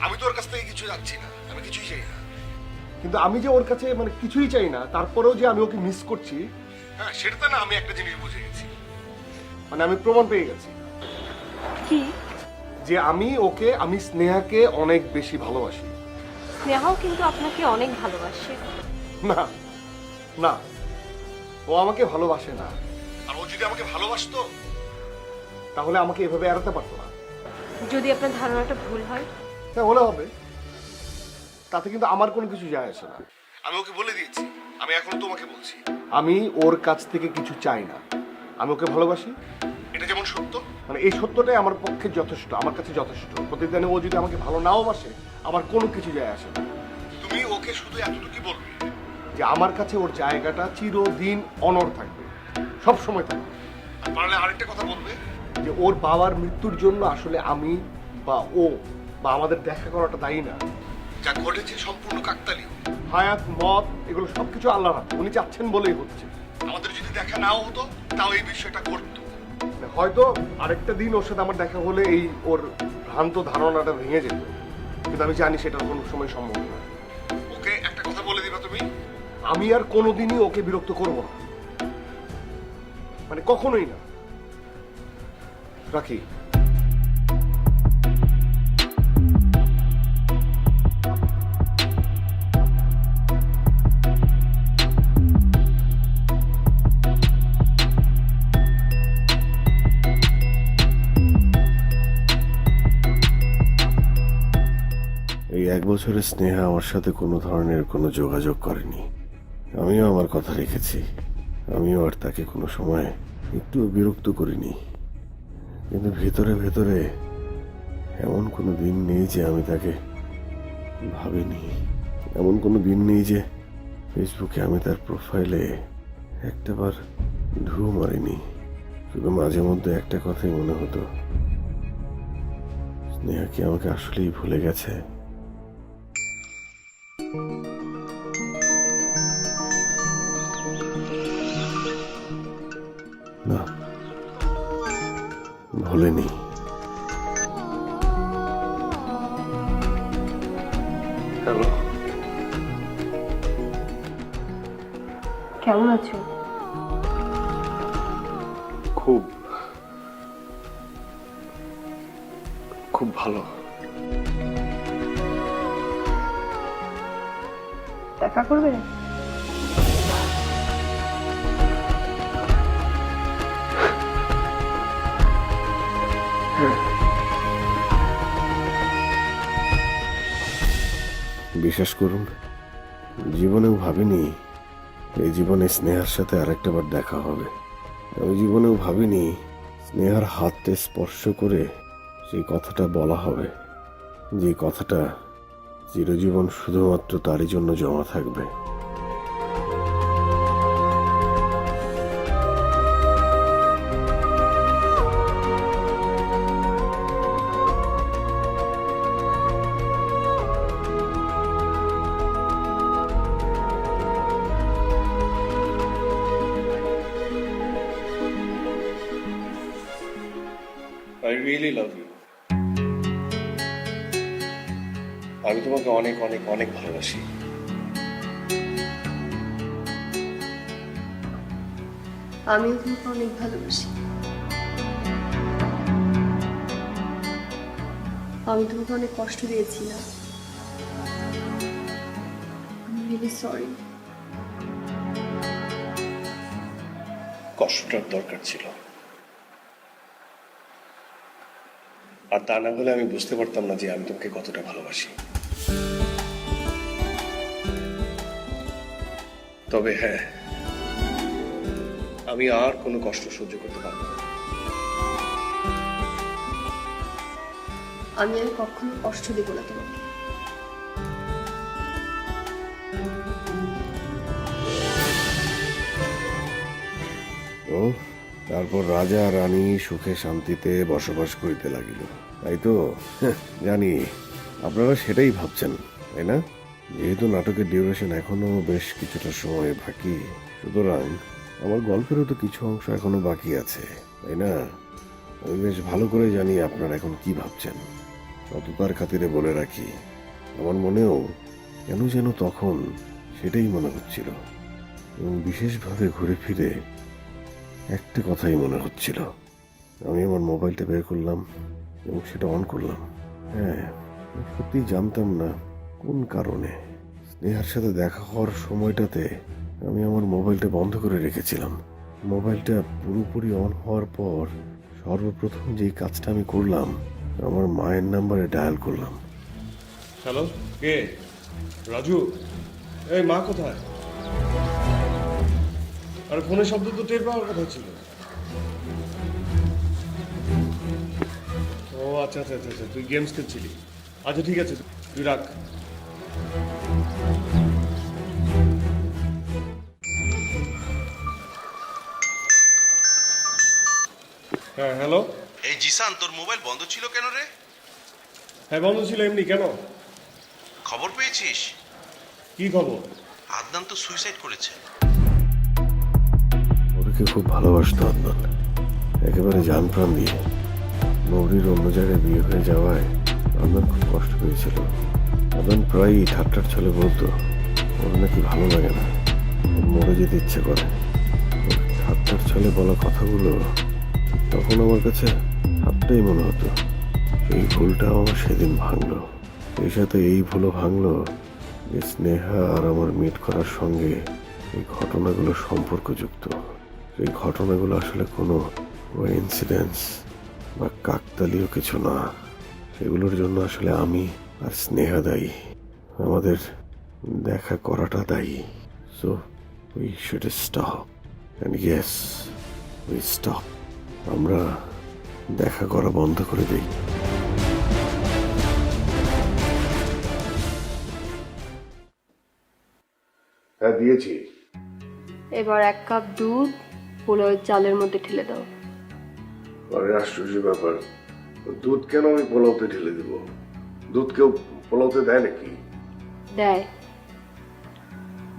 আমি তো ওর কাছ থেকে কিছু যাচ্ছি না, আমি কিছুই চাই না, কিন্তু আমি যে ওর কাছে মানে কিছুই চাই না, তারপরেও যে আমি ওকে মিস করছি, হ্যাঁ সেটা না আমি একটা জিনিস বুঝে গেছি। মানে আমি প্রমাণ পেয়ে গেছি কি? যে আমি স্নেহাকে অনেক বেশি ভালোবাসি। স্নেহাও কিন্তু আপনাকে অনেক ভালোবাসে। না না, ও আমাকে ভালোবাসে না। আর ও যদি আমাকে ভালোবাসতো তাহলে আমাকে এভাবে এড়াতে পারতো না। যদি আপনার ধারণাটা ভুল হয়? হ্যাঁ, হলে হবে, তাতে কিন্তু আমার কোনো কিছু যায় আসে না। আমি ওকে বলে দিয়েছি, আমি এখনো তোমাকে বলছি, আমি ওর কাছ থেকে কিছু চাই না। আমি ওকে ভালোবাসি, এটা যেমন সত্য, মানে এই সত্যটাই আমার পক্ষে যথেষ্ট, আমার কাছে যথেষ্ট। প্রতিদিনে ও যদি আমাকে ভালো নাও বাসে, আমার কোনো কিছু যায় আসে না। তুমি ওকে শুধু এতটুকুই বলবে যে আমার কাছে ওর জায়গাটা চিরদিন অনড় থাকবে, সব সময় থাকবে। আর পারলে আরেকটা কথা বলবে যে ওর বাবার মৃত্যুর জন্য আসলে আমি বা ও বা আমাদের দেখা করাটা দায়ী না। যা ঘটেছে সম্পূর্ণ কাকতালীয়। হায়াত, মত, এগুলো সবকিছু আল্লাহর হাতে। উনি চাচ্ছেন বলেই হচ্ছে। আমাদের যদি দেখা নাও হতো তাও এই বিষয়টা ঘটতো। হয়তো আরেকটা দিন ওর সাথে আমার দেখা হলে এই ওর ভ্রান্ত ধারণাটা ভেঙে যেত, কিন্তু আমি জানি সেটা কোনো সময় সম্ভব না। ওকে একটা কথা বলে দিবা তুমি, আমি আর কোনোদিনই ওকে বিরক্ত করব না, মানে কখনোই না। রাখি। এই 1 বছরের স্নেহা আমার সাথে কোনো ধরনের কোনো যোগাযোগ করেনি। আমিও আমার কথা রেখেছি। আমিও আর তাকে কোনো সময় একটু বিরক্ত করিনি। কিন্তু ভেতরে ভেতরে এমন কোনো দিন নেই যে আমি তাকে ভাবিনি। এমন কোনো দিন নেই যে ফেসবুকে আমি তার প্রোফাইলে একটাবার ঢু মারিনি। শুধু মাঝে মধ্যে একটা কথাই মনে হতো, স্নেহা কি আমাকে আসলেই ভুলে গেছে? না, ভুলেনি। হ্যালো, কেমন আছো? খুব খুব ভালো। দেখা করবে? বিশ্বাস করুন, জীবনেও ভাবিনি এই জীবনে স্নেহার সাথে আরেকটা বার দেখা হবে। আমি জীবনেও ভাবিনি স্নেহার হাতটা স্পর্শ করে সেই কথাটা বলা হবে, যে কথাটা চিরজীবন শুধুমাত্র তারই জন্য জমা থাকবে। I really love you. আমি তোমাকে অনেক অনেক অনেক ভালোবাসি। আমিও তোমাকে অনেক ভালোবাসি। আমি তোমাকে অনেক কষ্ট দিয়েছি না? I'm really sorry. কষ্টটার দরকার ছিল, আর তা না হলে আমি বুঝতে পারতাম না যে আমি তোমাকে কতটা ভালোবাসি। তবে হ্যাঁ, আমি আর কোনো কষ্ট সহ্য করতে পারবো না। আমি আর কখনো কষ্ট দেব না তোমাকে। ও তারপর রাজা রানী সুখে শান্তিতে বসবাস করিতে লাগিল, তাই তো? জানি আপনারা সেটাই ভাবছেন, তাই না? যেহেতু নাটকের ডিউরেশন এখনো বেশ কিছুটা সময় বাকি, সুতরাং আমার গল্পেরও তো কিছু অংশ এখনো বাকি আছে, তাই না? আমি বেশ ভালো করে জানি আপনারা এখন কি ভাবছেন। সততার খাতিরে বলে রাখি, আমার মনেও কেন যেন তখন সেটাই মনে হচ্ছিল, এবং বিশেষভাবে ঘুরে ফিরে একটা কথাই মনে হচ্ছিল। আমি আমার মোবাইলটা বের করলাম এবং সেটা অন করলাম। হ্যাঁ, সত্যি জানতাম না কোন কারণে স্নেহার সাথে দেখা হওয়ার সময়টাতে আমি আমার মোবাইলটা বন্ধ করে রেখেছিলাম। মোবাইলটা পুরোপুরি অন হওয়ার পর সর্বপ্রথম যেই কাজটা আমি করলাম, আমার মায়ের নাম্বারে ডায়াল করলাম। হ্যালো, কে? রাজু? এই মা কোথায়? আর ফোনের শব্দ তো টের পাওয়ার কথা ছিল। ও আচ্ছা আচ্ছা আচ্ছা আচ্ছা, তুই গেমস খেলছিলি। আচ্ছা ঠিক আছে, তুই রাখ। হ্যাঁ হ্যালো, জিসান, তোর মোবাইল বন্ধ ছিল কেন রে? হ্যাঁ বন্ধ ছিল এমনি। কেন? খবর পেয়েছিস? কি খবর? আদনান তো সুইসাইড করেছে। ওকে খুব ভালোবাসতো আদনান, একেবারে জান প্রাণ দিয়ে। মৌরির অন্য জায়গায় বিয়ে হয়ে যাওয়ায় আদনান খুব কষ্ট পেয়েছিল। আদনান প্রায়ই ঠাট্টার ছলে বলতো ওর নাকি ভালো লাগে না, ওর মরে যেতে ইচ্ছে করে। ওর ঠাট্টার ছলে বলা কথাগুলো তখন আমার কাছে ঠাট্টাই মনে হতো। এই ভুলটাও আমার সেদিন ভাঙলো। এই সাথে এই ভুলও ভাঙলো যে স্নেহা আর আমার মিট করার সঙ্গে এই ঘটনাগুলো সম্পর্কযুক্ত। এই ঘটনাগুলো আসলে কোনো ইনসিডেন্স বা কাকতালীয় কিছু না। সেগুলোর জন্য আসলে আমি আর স্নেহা দায়ী, আমাদের দেখা করাটা দায়ী। So we should stop, and yes we stop. আমরা দেখা করা বন্ধ করে দিই। হ্যাঁ দিয়েছি। এবার 1 কাপ দুধ পোলাওয়ের চালের মধ্যে ঢেলে দাও। আরে আশ্চর্য ব্যাপার, দুধ কেন আমি পোলাওতে ঢেলে দিব? দুধ কেউ পোলাওতে দেয় নাকি? দেয়।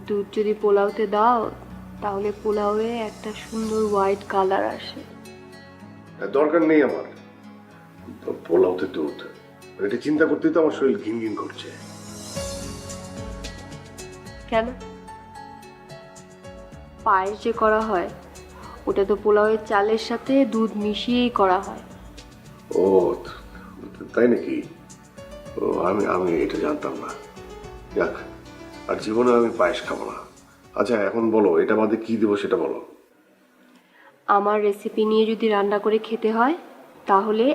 দুধ যদি পোলাওতে দাও তাহলে পোলাওয়ে একটা সুন্দর হোয়াইট কালার আসে। দরকার নেই আমার তো পোলাওতে দুধ। এটা চিন্তা করতেই তো আমার শরীর ঘিন ঘিন করছে। কেন? পায়েস যে করা হয় ওটা তো পোলাওয়ের চালের সাথে দুধ মিশিয়েই করা হয়। ও তাই নাকি? ও আমি আমি এটা জানতাম না। যাক, আর জীবনে আমি পায়েস খাবো না। আচ্ছা এখন বলো, এটা বাদে কি দেবো সেটা বলো। আমার রেসিপি নিয়ে যদি রান্না করে খেতে হয় তাহলে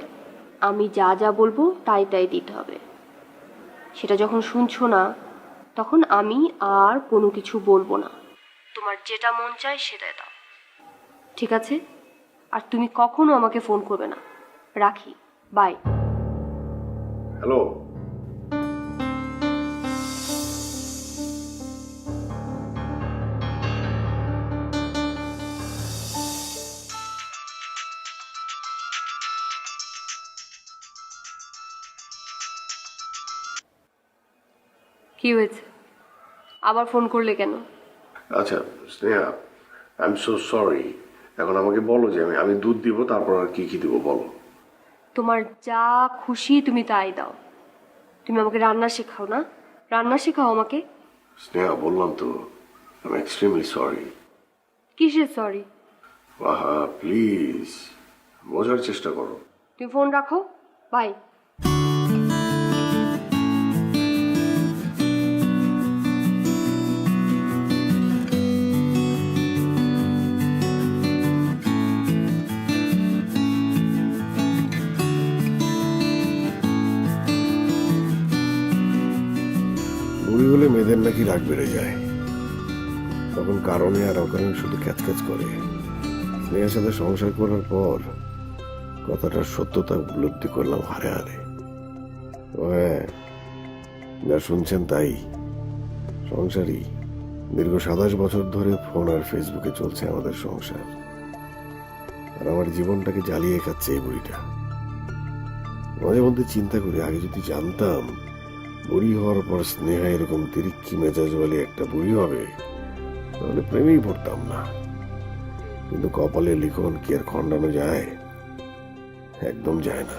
আমি যা যা বলবো তাই তাই দিতে হবে। সেটা যখন শুনছো না তখন আমি আর কোনো কিছু বলবো না। তোমার যেটা মন চায় সেটাই দাও, ঠিক আছে? আর তুমি কখনো আমাকে ফোন করবে না। রাখি, বাই। হ্যালো। কি হয়েছে? আবার ফোন করলে কেন? আচ্ছা Sneha, I am so sorry. এখন আমাকে বলো যে আমি দুধ দিব, তারপর আর কি কি দিব বলো। তোমার যা খুশি তুমি তাই দাও। তুমি আমাকে রান্না শেখাও না? রান্না শেখাও আমাকে। স্নেহা বললাম তো, আই এম এক্সট্রিমলি সরি। কিসের সরি? আহা প্লিজ বোঝার চেষ্টা করো। তুমি ফোন রাখো, বাই। বুড়ি হলে মেয়েদের নাকি রাগ বেড়ে যায়, তখন কারণে আর অকারণে শুধু ক্যাচক্যাচ করে। স্নেহার সাথে সংসার করার পর কথাটার সত্যতা উপলব্ধি করলাম হারে হারে। ও হ্যাঁ, যা শুনছেন তাই সংসারই। দীর্ঘ 27 বছর ধরে ফোন আর ফেসবুকে চলছে আমাদের সংসার, আর আমার জীবনটাকে জ্বালিয়ে খাচ্ছে এই বুড়িটা। মাঝে মধ্যে চিন্তা করি, আগে যদি জানতাম বুড়ি হওয়ার পর স্নেহা এরকম তিরিক্ষি মেজাজ বলে একটা বুড়ি হবে, তাহলে প্রেমেই পড়তাম না। কিন্তু কপালে লিখন কি আর খণ্ডানো যায়? একদম যায় না।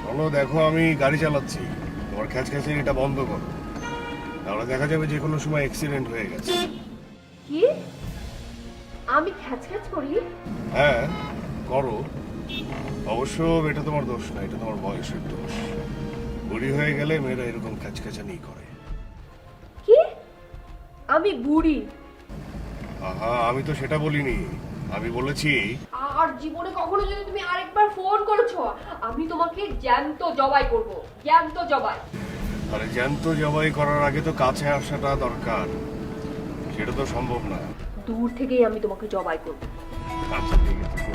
চলো দেখো, আমি গাড়ি চালাচ্ছি, তোমার খ্যাচখ্যাচারিটা বন্ধ করো, তাহলে দেখা যাবে যে কোনো সময় অ্যাক্সিডেন্ট হয়ে গেছে। কি? আমি খ্যাচখ্যাচ করি? হ্যাঁ করো। অবশ্য এটা তোমার দোষ না, এটা তোমার বয়সের দোষ। বুড়ি হয়ে গেলে মেয়েরা এরকম খ্যাচখ্যাচানি করে। কি? আমি বুড়ি? আহা, আমি তো সেটা বলিনি। আমি বলেছি আর জীবনে কখনো যদি তুমি আরেকবার ফোন করেছো আমি তোমাকে জ্যান্ত জবাই করব। জ্যান্ত জবাই। আরে জ্যান্ত জবাই করার আগে তো কাছে আসাটা দরকার, সেটা তো সম্ভব না। দূর থেকেই আমি তোমাকে জবাই করব। আচ্ছা ঠিক আছে।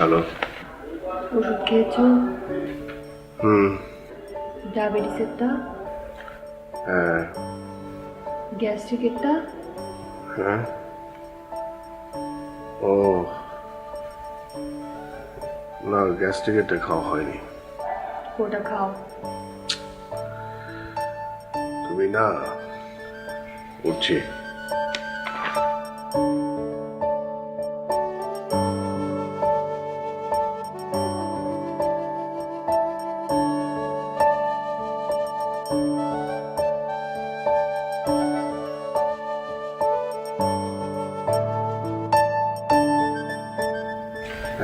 হ্যালো। ওষুধ খেয়েছো? হুম। ডায়াবেটিসেরটা? হ্যাঁ। গ্যাস্ট্রিকেরটা? হ্যাঁ। ও না, গ্যাস্ট্রিকেরটা খাওয়া হয়নি। ওটা খাও। তুমি না, উঠছি।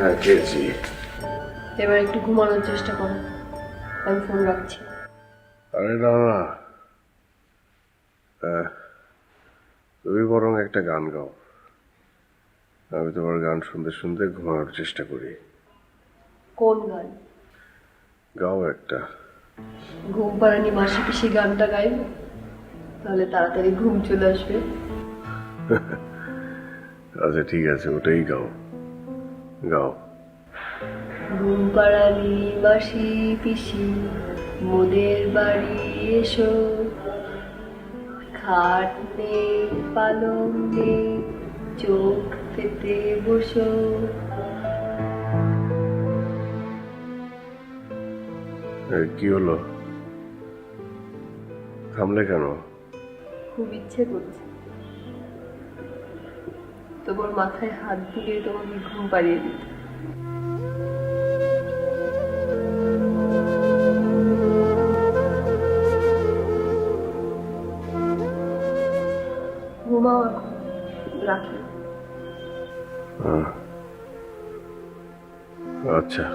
হ্যাঁ, খেয়েছি। এবার একটু ঘুমানোর চেষ্টা করো, আমি ফোন রাখছি। আরে না না, তুমি বরং একটা গান গাও, আমি তোমার গান শুনতে শুনতে ঘুমানোর চেষ্টা করি। কোন গান? গাও একটা। ঘুম পাড়ানি মাসি পিসি গানটা গাইবো, তাহলে তাড়াতাড়ি ঘুম চলে আসবে। আচ্ছা ঠিক আছে, ওটাই গাও, গাও। ঘুম পাড়ানি মাসি পিসি মোদের বাড়ি এসো, খাট নেই পালং নেই চোখ পেতে বসো। কি হলো, থামলে কেন? খুব ইচ্ছে করছে তোমার মাথায় হাত বুলিয়ে তোমাকে ঘুম পাড়িয়ে দিতে। ঘুমাও এখন, রাখি। আচ্ছা।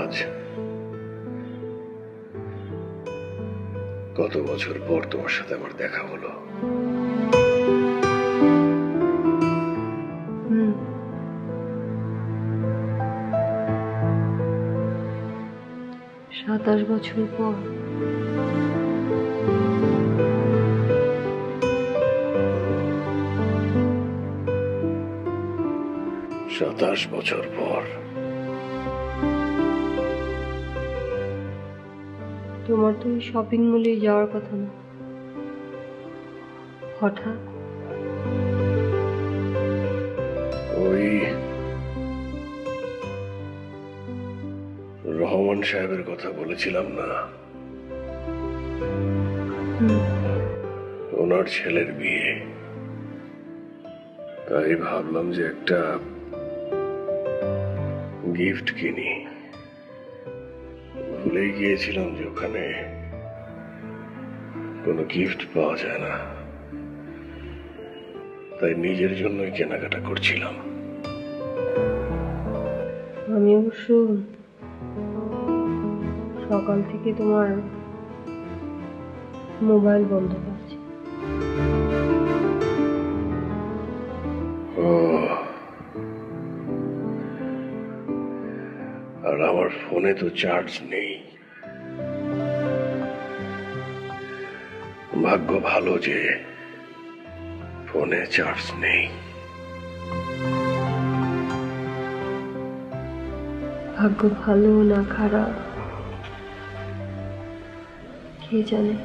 আজ কত বছর পর তোমার সাথে আমার দেখা হলো। 27 বছর পর। 27 বছর পর। তোমার তো ওই শপিং মলে যাওয়ার কথা না, হঠাৎ? ওই রহমান সাহেবের কথা বলেছিলাম না, ওনার ছেলের বিয়ে, তাই ভাবলাম যে একটা গিফট কিনি। ভুলেই গিয়েছিলাম যে ওখানে কোনো গিফট পাওয়া যায় না, তাই নিজের জন্যই কেনাকাটা করছিলাম। আমি অবশ্য সকাল থেকে তোমার মোবাইল বন্ধ পাচ্ছি। আর আমার ফোনে তো চার্জ নেই। ভাগ্য ভালো যে ফোনে চার্জ নেই। ভাগ্য ভালো না খারাপ কে জানে।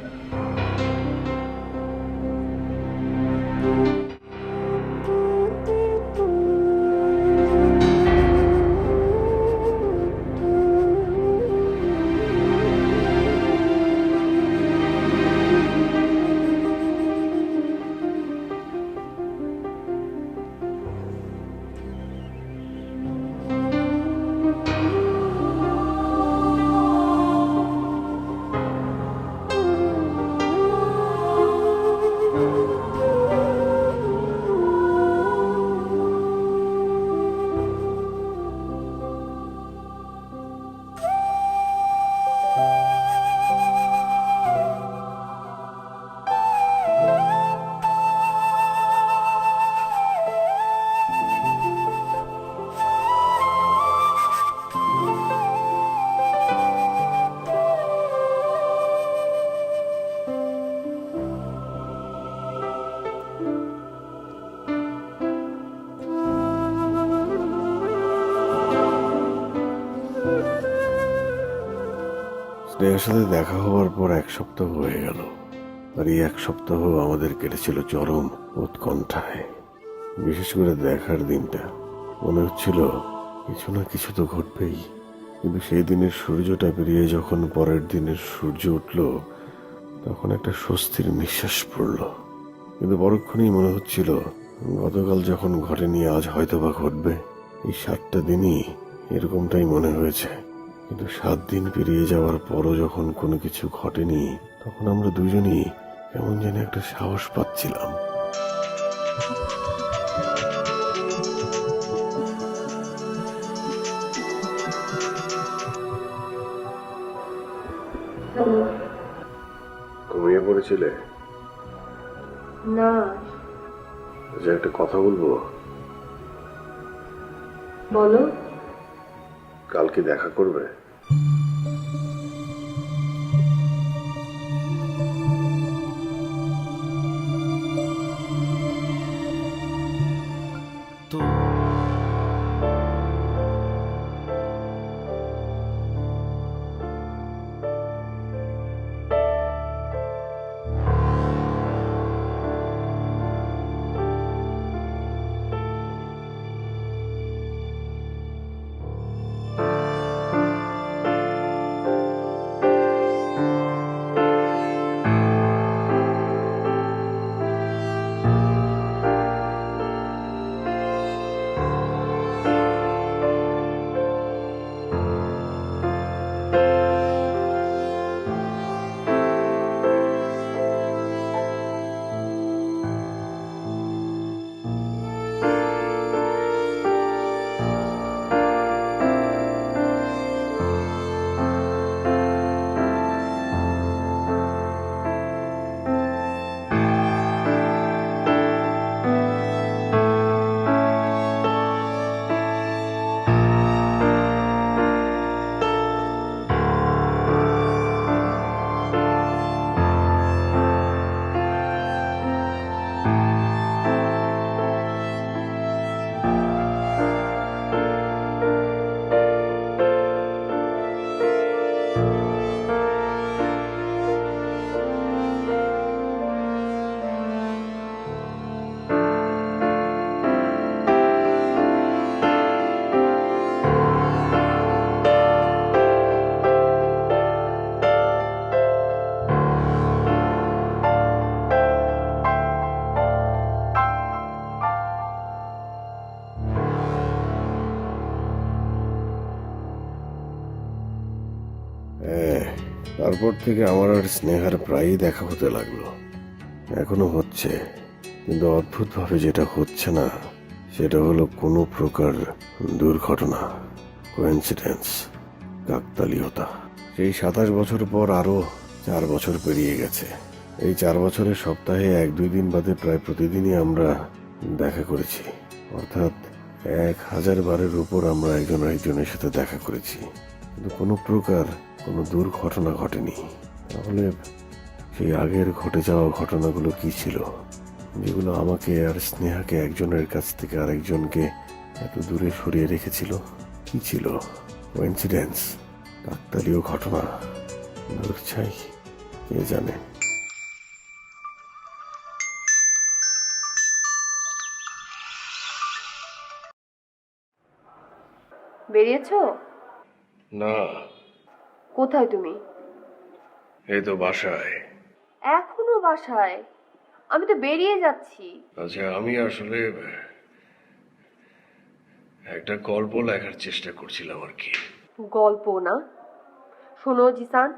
স্নেহার সাথে দেখা হওয়ার পর 1 সপ্তাহ হয়ে গেল, আর এই 1 সপ্তাহ আমাদের কেটেছিল চরম উৎকণ্ঠায়। বিশেষ করে দেখার দিনটা মনে হচ্ছিল কিছু না কিছু তো ঘটবেই, কিন্তু সেই দিনের সূর্যটা পেরিয়ে যখন পরের দিনের সূর্য উঠল তখন একটা স্বস্তির নিঃশ্বাস পড়ল। কিন্তু পরক্ষণেই মনে হচ্ছিল গতকাল যখন ঘটেনি আজ হয়তোবা ঘটবে। এই 7টা দিনই এরকমটাই মনে হয়েছে, কিন্তু 7 দিন পেরিয়ে যাওয়ার পরও যখন কোনো কিছু ঘটেনি তখন আমরা দুজনই কেমন যেন একটা সাহস পাচ্ছিলাম। ঘুমিয়ে পড়েছিলে? না, যে একটা কথা বলবো। বলো। কালকে দেখা করবে? তো তারপর থেকে আমার আর স্নেহার প্রায়ই দেখা হতে লাগলো। এখনো হচ্ছে, কিন্তু অদ্ভুতভাবে যেটা হচ্ছে না সেটা হলো কোনো প্রকার দুর্ঘটনা, কোইন্সিডেন্স, কাকতালীয়তা। সেই 27 বছর পর আরো 4 বছর পেরিয়ে গেছে। এই 4 বছরের সপ্তাহে 1-2 দিন বাদে প্রায় প্রতিদিনই আমরা দেখা করেছি। অর্থাৎ 1000 বারের উপর আমরা একজন আরেকজনের সাথে দেখা করেছি, কিন্তু কোনো প্রকার কোনো দুর্ঘটনা ঘটেনি। তাহলে সেই আগের ঘটে যাওয়া ঘটনাগুলো কি ছিল, যেগুলো আমাকে আর স্নেহাকে একজনের কাছ থেকে আরেকজনকে এত দূরে সরিয়ে রেখেছিল? কি ছিল? কোইন্সিডেন্স, কাকতালীয় ঘটনা, দূরছাই, কে জানে। বেরিয়েছো? না, কোথায় তুমি? এই তো বাসায়। এখনো বাসায়? আমি তো বেরিয়ে যাচ্ছি। আচ্ছা, আমি আসলে একটা গল্প লেখার চেষ্টা করছিলাম আর কি। গল্প না? শোনো জিসান,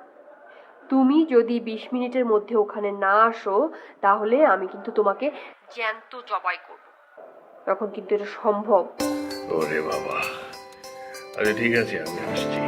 তুমি যদি 20 মিনিটের মধ্যে ওখানে না আসো তাহলে আমি কিন্তু তোমাকে জ্যান্ত জবাই করব। তখন কিন্তু এটা সম্ভব। ওরে বাবা, আচ্ছা ঠিক আছে, আমি আসছি।